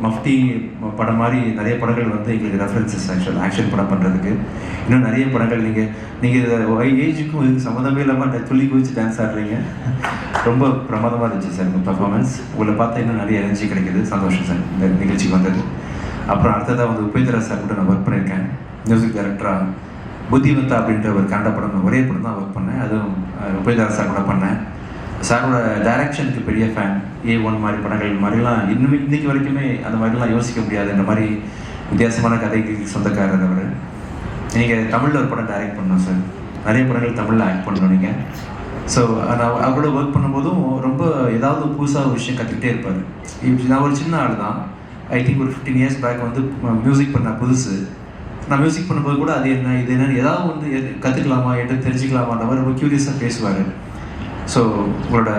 Mufti படம் மாதிரி நிறைய படங்கள் வந்து எங்களுக்கு ரெஃபரன்சஸ் ஆக்ஷன் படம் பண்ணுறதுக்கு. இன்னும் நிறைய படங்கள் நீங்கள் ஏஜுக்கும் இதுக்கு சம்மந்தமே இல்லாமல் துள்ளி குதிச்சு டான்ஸ் ஆடுறீங்க. ரொம்ப பிரமாதமாக இருந்துச்சு சார் உங்கள் பர்ஃபார்மன்ஸ். உங்களை பார்த்தா இன்னும் நிறைய எனர்ஜி கிடைக்குது. சந்தோஷம் சார் இந்த நிகழ்ச்சிக்கு வந்தது. அப்புறம் அடுத்ததாக வந்து உபேந்திரா சார் கூட நான் ஒர்க் பண்ணியிருக்கேன் மியூசிக் டைரக்டராக. புத்திவந்தா அப்படின்ற ஒரு கன்னட படம், ஒரே படம் தான் ஒர்க் பண்ணேன். அதுவும் உபேந்திரா சார் கூட பண்ணேன். சாரோட டைரக்ஷனுக்கு பெரிய ஃபேன். A1 மாதிரி படங்கள் மாதிரிலாம் இன்னைக்கு வரைக்குமே அந்த மாதிரிலாம் யோசிக்க முடியாதுன்ற மாதிரி வித்தியாசமான கதைக்கு சொந்தக்காரர் அவர். நீங்கள் தமிழில் ஒரு படம் டைரக்ட் பண்ணோம் சார். நிறைய படங்கள் தமிழில் ஆக்ட் பண்ணணும் நீங்கள். ஸோ நான் அவரோட ஒர்க் பண்ணும்போதும் ரொம்ப ஏதாவது புதுசாக ஒரு விஷயம் கற்றுக்கிட்டே இருப்பார். நான் ஒரு சின்ன ஆள் தான். ஐ திங்க் ஒரு 15 years பேக் வந்து மியூசிக் பண்ண புதுசு. நான் மியூசிக் பண்ணும்போது கூட அது என்ன இது என்னன்னு ஏதாவது வந்து கற்றுக்கலாமா என்கிட்ட தெரிஞ்சுக்கலாமான்ற மாதிரி ரொம்ப க்யூரியஸாக பேசுவார். ஸோ உங்களோட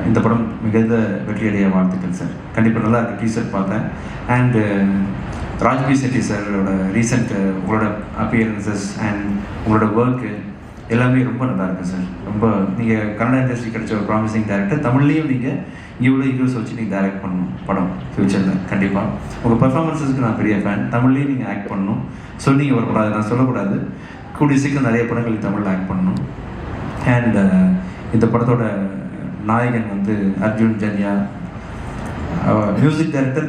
இந்த படம் மிகுந்த வெற்றியடைய வாழ்த்துக்கள் சார். கண்டிப்பாக நல்லா இருக்கு. டீசர் பார்த்தேன். அண்டு ராஜ்பி செட்டி சாரோட ரீசெண்ட் உங்களோட அப்பியரன்சஸ் அண்ட் உங்களோட ஒர்க்கு எல்லாமே ரொம்ப நல்லா இருக்குது சார். ரொம்ப நீங்கள் கன்னட இண்டஸ்ட்ரி கிடைச்ச ஒரு ப்ராமிசிங் டேரக்டர். தமிழ்லேயும் நீங்கள் இவ்வளோ ஹீரோஸ் வச்சு நீங்கள் டைரக்ட் பண்ணணும் படம் ஃப்யூச்சரில். கண்டிப்பாக உங்கள் பர்ஃபார்மன்ஸஸ்க்கு நான் பெரிய ஃபேன். தமிழ்லேயும் நீங்கள் ஆக்ட் பண்ணணும். சொன்னீங்க ஒரு படம், நான் சொல்லக்கூடாது. கூடிய சீக்கிரம் நிறைய படங்கள் தமிழில் ஆக்ட் பண்ணணும். அண்ட் இந்த படத்தோட நாயகன் வந்து அர்ஜுன் ஜன்யா, மியூசிக் டைரக்டர்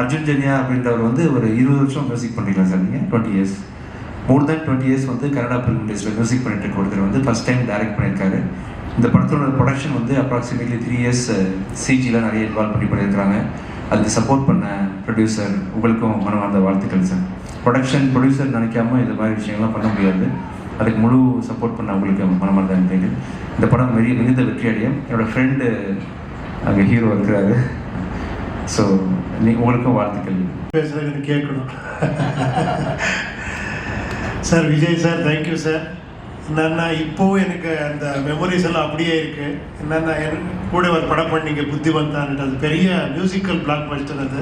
அர்ஜுன் ஜன்யா அப்படின்றவர் வந்து ஒரு 20 வருஷம் மியூசிக் பண்ணுறீங்களா சார் நீங்கள்? 20 years, மோர் தென் 20 years வந்து கன்னடா ஃபிலிம் இண்டஸ்ட்ரியில் மியூசிக் பண்ணிட்டு இருக்க ஒருத்தர் வந்து ஃபஸ்ட் டைம் டைரக்ட் பண்ணியிருக்காரு. இந்த படத்தோட ப்ரொடக்ஷன் வந்து அப்ராக்சிமேட்லி 3 years சிஜியில் நிறைய இன்வால்வ் பண்ணியிருக்காங்க. அதுக்கு சப்போர்ட் பண்ண ப்ரொடியூசர் உங்களுக்கும் மனமார்ந்த வாழ்த்துக்கள் சார். ப்ரொடியூசர் நினைக்காம இந்த மாதிரி விஷயங்கள்லாம் பண்ண முடியாது. அதுக்கு முழு சப்போர்ட் பண்ண உங்களுக்கு மனமார்ந்த நன்றிகள். இந்த படம் மிகுந்த வெற்றி அடையும். என்னோடய ஃப்ரெண்டு அங்கே ஹீரோ இருக்கிறாரு. ஸோ உங்களுக்கும் வாழ்த்துக்கள். பேசுகிறேன்னு கேட்கணும் sir. Vijay sir, thank you sir. என்னன்னா இப்போவும் எனக்கு அந்த மெமரிஸ் எல்லாம் அப்படியே இருக்கு. என்னன்னா கூட ஒரு படம் பண்ணீங்க புத்திவந்தான்ட்டு, அது பெரிய மியூசிக்கல் பிளாக் பஸ்டர். அது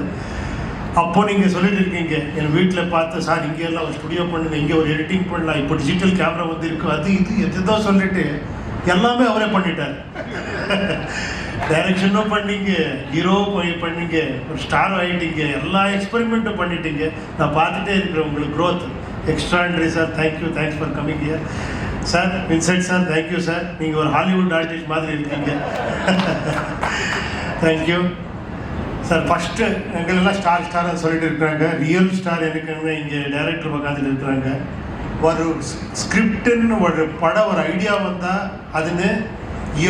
அப்போ நீங்கள் சொல்லிட்டு இருக்கீங்க என் வீட்டில் பார்த்து, சார் இங்கே எல்லாம் ஒரு ஸ்டுடியோ பண்ணுங்க, இங்கே ஒரு எடிட்டிங் பண்ணலாம், இப்போ டிஜிட்டல் கேமரா வந்து இருக்கு, அது இது எதுதான் சொல்லிட்டு எல்லாமே அவரே பண்ணிட்டார். டைரக்ஷனும் பண்ணீங்க, ஹீரோ பண்ணீங்க, ஒரு ஸ்டார் ஆகிட்டீங்க, எல்லா எக்ஸ்பெரிமெண்ட்டும் பண்ணிட்டீங்க. நான் பார்த்துட்டே இருக்கிறேன் உங்களுக்கு growth. Extraordinary sir. Thank you, thanks for coming here sir. Vincent sir, thank you sir. நீங்கள் ஒரு ஹாலிவுட் ஆர்டிஸ்ட் மாதிரி இருக்கீங்க. Thank you sir. ஃபஸ்ட்டு எங்களெல்லாம் ஸ்டார்னு சொல்லிட்டு இருக்கிறாங்க. ரியல் ஸ்டார் எனக்கு இங்கே டைரக்டர் உட்காந்துட்டு இருக்கிறாங்க. ஒரு ஸ்கிரிப்டுன்னு ஒரு படம் ஒரு ஐடியா வந்தால் அதுன்னு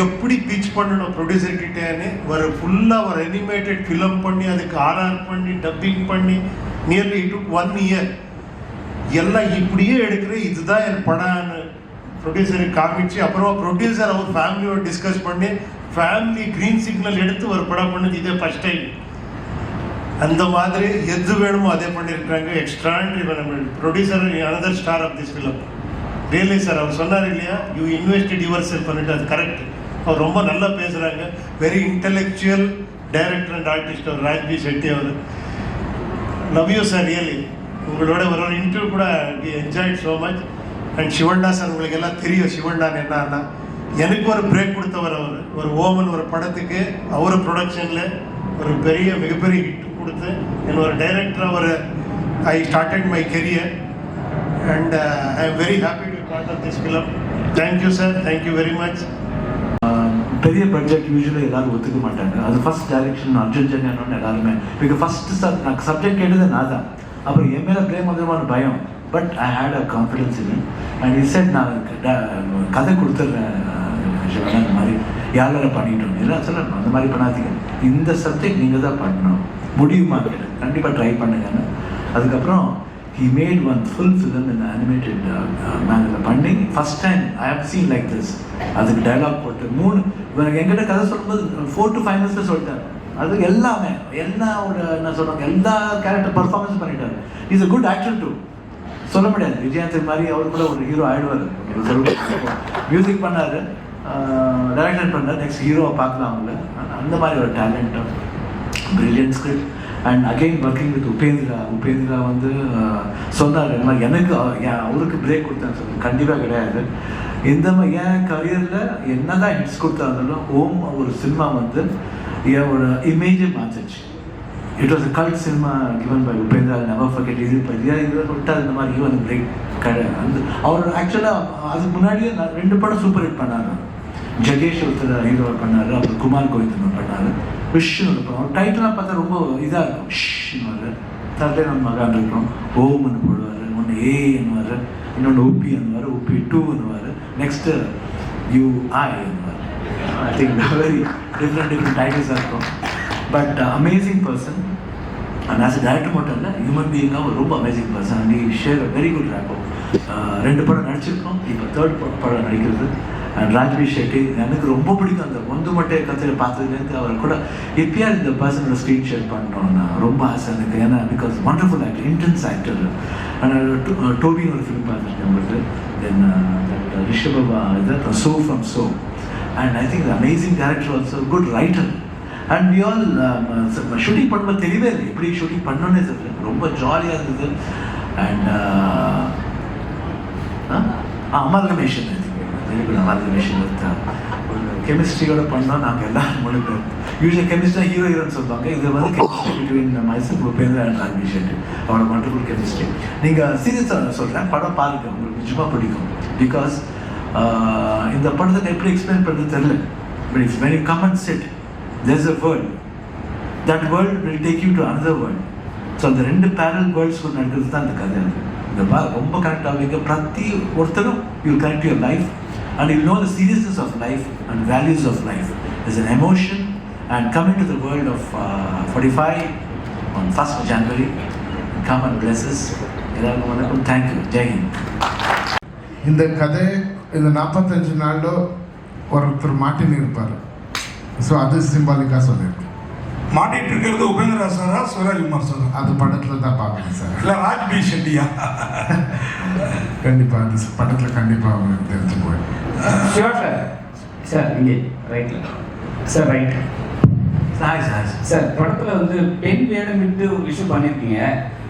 எப்படி பிச் பண்ணணும் ப்ரொடியூசர்கிட்டேன்னு ஒரு ஃபுல்லாக ஒரு அனிமேட்டட் ஃபிலிம் பண்ணி அதுக்கு ஆர்ஆர் பண்ணி டப்பிங் பண்ணி நியர்லி 1 year எல்லாம் இப்படியே எடுக்கிற இதுதான் என் படம்னு ப்ரொடியூசருக்கு காமிச்சு, அப்புறமா ப்ரொடியூசர் அவர் ஃபேமிலியோட டிஸ்கஸ் பண்ணி ஃபேமிலி க்ரீன் சிக்னல் எடுத்து ஒரு படம் பண்ணது இதே ஃபஸ்ட் டைம். அந்த மாதிரி எது வேணுமோ அதே பண்ணியிருக்காங்க. Extraordinary. Producer another star of this film. Really sir அவர் சொன்னார் இல்லையா, யூ இன்வெஸ்டட் யுவர் செல்ஃப் பண்ணிட்டு, அது கரெக்ட். அவர் ரொம்ப நல்லா பேசுகிறாங்க. Very intellectual director and artist அவர் ராஜ்பி செட்டி அவர். Love you sir. ரியலி உங்களோட ஒரு இன்டர்வியூ கூட என்ஜாய்ட் ஸோ மச். அண்ட் சிவண்டா சார், உங்களுக்கு எல்லாம் தெரியும் சிவண்டான்னு என்னன்னா, எனக்கு ஒரு பிரேக் கொடுத்தவர் அவர். ஒரு ஓமன் ஒரு படத்துக்கு அவர் ப்ரொடக்ஷனில் ஒரு மிகப்பெரிய ஹிட் கொடுத்து என்னோட டைரக்டர் அவர் I started my career and I am very happy to part of this film. Thank you sir. Thank you very much. பெரிய ப்ராஜெக்ட் யூஸ்வலி எல்லாரும் ஒத்துக்க மாட்டாங்க. அது ஃபர்ஸ்ட் டைரக்ஷன் அர்ஜுன் ஜன்யானோன்னு எல்லாருமே பிகாஸ் ஃபர்ஸ்ட் நான் சப்ஜெக்ட் கேட்டது நான் தான். அப்புறம் என் மேலே பிரேம் வந்துருமான பயம். But I had a confidence in and it set நான் கதை கொடுத்துட்றேன் இந்த மாதிரி யாரால பண்ணிட்டோம் இதெல்லாம் சொல்லணும். அந்த மாதிரி பண்ணாதீங்க, இந்த சப்ஜெக்ட் நீங்கள் தான் பண்ணணும், முடியுமா கண்டிப்பாக ட்ரை பண்ணுங்கன்னு. அதுக்கப்புறம் he made one full film in animated manner பண்ணி first time I have seen like this. அதுக்கு டைலாக் போட்டு 3 எங்கிட்ட கதை சொல்லும்போது 4 to 5 minutes சொல்லிட்டார். அது எல்லாமே என்ன சொல்கிறாங்க எல்லா கேரக்டர் பர்ஃபார்மன்ஸ் பண்ணிட்டார். Is a good actor too. சொல்ல முடியாது விஜயாந்தன் மாதிரி அவர் கூட ஒரு ஹீரோ ஆகிடுவார். மியூசிக் பண்ணார், டைரக்ஷன் பண்ணார், நெக்ஸ்ட் ஹீரோவை பார்க்கலாம் அவங்கள. அந்த மாதிரி ஒரு talent, brilliant script. And again working with Upendra வந்து சொன்னார் எனக்கு அவருக்கு பிரேக் கொடுத்தேன்னு சொல்லி. கண்டிப்பாக கிடையாது. இந்த மாதிரி என் கரியரில் என்ன தான் ஹிட்ஸ் கொடுத்தாலும் ஓம் ஒரு சினிமா வந்து என்னோட இமேஜை மாற்றிச்சு. It was a cult cinema given by Upendra. Never forget. இது விட்டால் இந்த மாதிரி ஈவன் பிரேக் அந்த அவர் ஆக்சுவலாக அதுக்கு முன்னாடியே 2 படம் சூப்பர் ஹிட் பண்ணார். ஜகேஷ் ஒருத்தர் ஹீரோ பண்ணார், அப்புறம் குமார் கோவிந்தன் பண்ணார். விஷ்ணு படம் டைட்டிலாம் பார்த்தா ரொம்ப இதாக இருக்கும். ஷ்ன்னு தரலே நம்ம மகான் இருக்கிறோம். ஓம்னு போடுவார், ஒன்று ஏன்னுவார், இன்னொன்று ஓபி என்னுவார், ஓபி 2 என்னுவார், நெக்ஸ்ட்டு யூஐ என்னுவார். ஐ திங்க் வெரி டிஃப்ரெண்ட் டைட்டில்ஸாக இருக்கும். But amazing person. And as a director மட்டும் இல்லை, ஹியூமன் பீயிங்காக ரொம்ப amazing person. And I share a very good rapport. 2 படம் நடிச்சிருக்கோம், இப்போ 3rd படம் நடிக்கிறது. அண்ட் ராஜ்வி ஷெட்டி எனக்கு ரொம்ப பிடிக்கும். அந்த ஒன்று மட்டும் கதையில் பார்த்ததுலேருந்து அவர் கூட எப்பயாவது இந்த பர்சனோட ஸ்க்ரீன் ஷேர் பண்ணோன்னா ரொம்ப ஆசை எனக்கு. ஏன்னா because wonderful actor, intense actor. And டோபின்னு ஒரு ஃபிலிம் பார்த்துருக்கேன் உங்களுக்கு. தென் ரிஷபா இது so from so. And I think amazing director also, good writer. And we all shooting பண்ணும்போது தெரியவே இல்லை எப்படி ஷூட்டிங் பண்ணோன்னே தெரியல. ரொம்ப ஜாலியாக இருந்தது. And amalgamation, very good amalgamation with ஒரு கெமிஸ்ட்ரியோட பண்ணோம் நாங்கள் எல்லாரும் முழுக்க. யூஸ்வலி கெமிஸ்ட்ரி ஹீரோ ஹீரோன்னு சொல்லுவாங்க. இது வந்து chemistry between Mysore Upendra and Raj B Shetty. அவரோட ஒண்டர்ஃபுல் கெமிஸ்ட்ரி. நீங்கள் சீரியஸாக சொல்கிறேன், படம் பாருங்க, உங்களுக்கு நிஜமாக பிடிக்கும். பிகாஸ் இந்த படத்தை எப்படி எக்ஸ்பிளைன் பண்ணுறது தெரியல. But it's when you come and chit, there's a world. That world will take you to another world. So அந்த 2 parallel worlds நடக்கிறது தான் அந்த கதை. இந்த ரொம்ப கனெக்ட் ஆகுவீங்க. பிரதி ஒருத்தரும் you connect your life and you know the seriousness of life and values of life. Is an emotion and come in to the world of 45 on 1st January. Come and bless us. எல்லாருக்கும் வணக்கம். Thank you. ஜெய்ஹிந்த். இந்த கதை இந்த 45 நாளில் ஒருத்தர் மாட்டின்னு இருப்பார். So அது சிம்பாலிக்காக சொல்லியிருக்கேன். மாட்டிட்டு இருக்கிறது உபேந்திரா சாரா சிவராஜ்குமார் சாரா? அது படத்தில் தான் பார்க்கணும் சார். இல்லை ராஜ்பி ஷெட்டியா? கண்டிப்பாக அது படத்தில் கண்டிப்பாக அவங்க தெரிஞ்சு போயிடும். சிவா சார். சார் இங்கே ரைட்டில் சார், ரைட் சார். படத்தில் வந்து பெண் வேடம் விட்டு ஒரு விஷயம் பண்ணியிருக்கீங்க.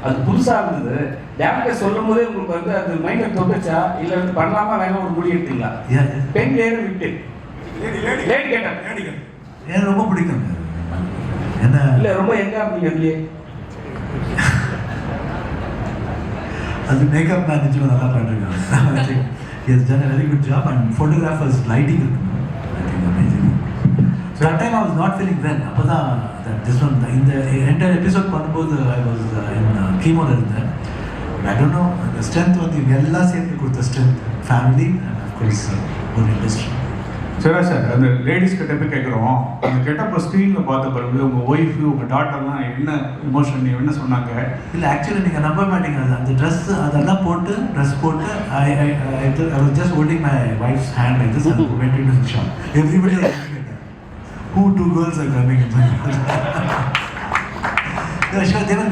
அது புதுசாக இருந்தது. டேரக்டர் சொல்லும் போதே உங்களுக்கு வந்து அது மைண்டில் தொட்டுச்சா இல்லை வந்து பண்ணலாமா வேணாம் ஒரு முடிவு எடுத்தீங்களா? பெண் வேடம் விட்டு லேடி கேட்டேன். எனக்கு ரொம்ப பிடிக்கும். என்ன இல்லை ரொம்ப எங்க அப்படிங்க அதுலேயே அது மேக்கப் மேனேஜ்மெண்ட் நல்லா பண்ணுறாங்க. Is done a very good job and photographers lighting இருக்கணும். I think amazing. So that time I was not feeling well. அப்பதான் this one இந்த entire episode பண்ணும்போது I was in chemo இருந்தேன். I don't know, the strength வந்து எல்லாம் சேர்ந்து கொடுத்த strength, family and of course ஒரு industry. சரி சார், அந்த லேடிஸ் கிட்ட போய் கேட்குறோம், அந்த கெட்டப்போ ஸ்க்ரீனில் பார்த்த பிறகு உங்கள் ஒய்ஃபு உங்கள் டாட்டர்லாம் என்ன இமோஷன் என்ன சொன்னாங்க? இல்லை ஆக்சுவலி நீங்கள் நம்ப மாட்டீங்க. அந்த ட்ரெஸ் அதெல்லாம் போட்டு ட்ரெஸ் போட்டு I was just holding my wife's hand like this and went into the shop. Everybody was looking at that. Who 2 girls are coming in my house? They were